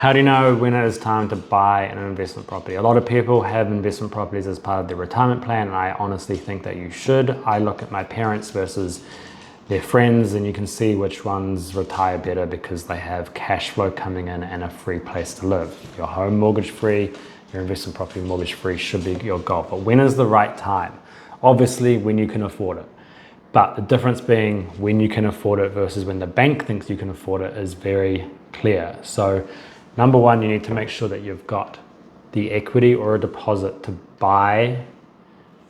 How do you know when it is time to buy an investment property? A lot of people have investment properties as part of their retirement plan, and I honestly think that you should. I look at my parents versus their friends, and you can see which ones retire better because they have cash flow coming in and a free place to live. Your home mortgage free, your investment property mortgage free should be your goal. But when is the right time? Obviously, when you can afford it. But the difference being when you can afford it versus when the bank thinks you can afford it is very clear. So number one, you need to make sure that you've got the equity or a deposit to buy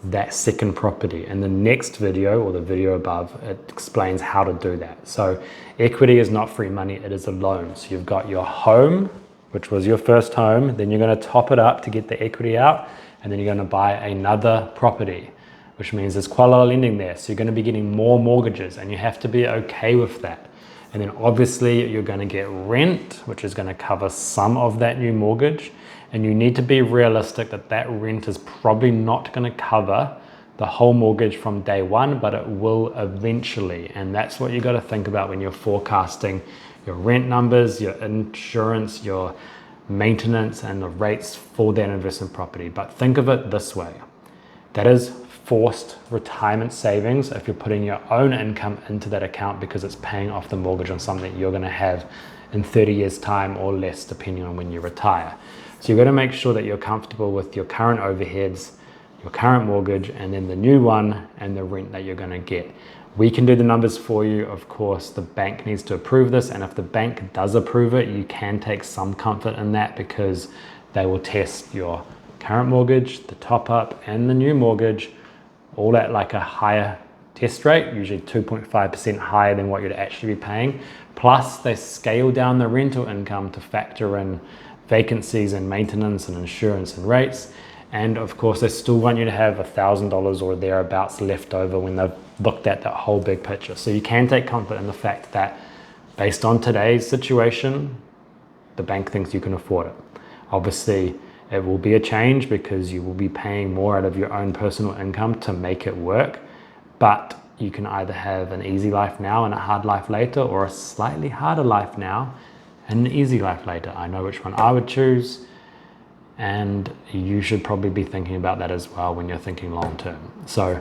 that second property. In the next video or the video above, it explains how to do that. So equity is not free money, it is a loan. So you've got your home, which was your first home, then you're going to top it up to get the equity out, and then you're going to buy another property, which means there's quite a lot of lending there. So you're going to be getting more mortgages, and you have to be okay with that. And then obviously you're going to get rent, which is going to cover some of that new mortgage. And you need to be realistic that that rent is probably not going to cover the whole mortgage from day one, but it will eventually. And that's what you got to think about when you're forecasting your rent numbers, your insurance, your maintenance, and the rates for that investment property. But think of it this way. That is forced retirement savings if you're putting your own income into that account because it's paying off the mortgage on something you're going to have in 30 years time or less, depending on when you retire. So you've got to make sure that you're comfortable with your current overheads, your current mortgage, and then the new one and the rent that you're going to get. We can do the numbers for you. Of course, the bank needs to approve this, and if the bank does approve it, you can take some comfort in that because they will test your current mortgage, the top up, and the new mortgage all at like a higher test rate, usually 2.5% higher than what you'd actually be paying. Plus they scale down the rental income to factor in vacancies and maintenance and insurance and rates. And of course they still want you to have $1,000 or thereabouts left over when they've looked at that whole big picture. So you can take comfort in the fact that based on today's situation, the bank thinks you can afford it. Obviously, it will be a change because you will be paying more out of your own personal income to make it work. But you can either have an easy life now and a hard life later, or a slightly harder life now and an easy life later. I know which one I would choose, and you should probably be thinking about that as well when you're thinking long term. So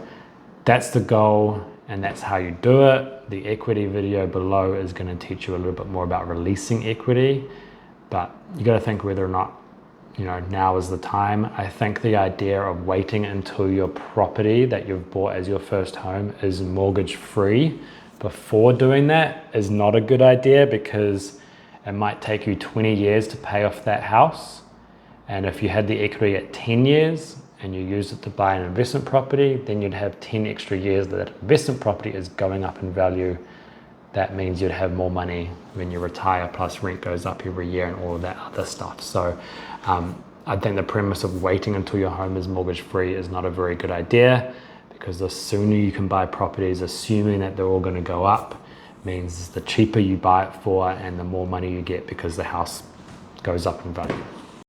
that's the goal, and that's how you do it. The equity video below is going to teach you a little bit more about releasing equity, but you got to think whether or not now is the time. I think the idea of waiting until your property that you've bought as your first home is mortgage free before doing that is not a good idea, because it might take you 20 years to pay off that house. And if you had the equity at 10 years and you used it to buy an investment property, then you'd have 10 extra years that investment property is going up in value. That means you'd have more money when you retire, plus rent goes up every year and all of that other stuff. So I think the premise of waiting until your home is mortgage free is not a very good idea, because the sooner you can buy properties, assuming that they're all going to go up, means the cheaper you buy it for and the more money you get because the house goes up in value.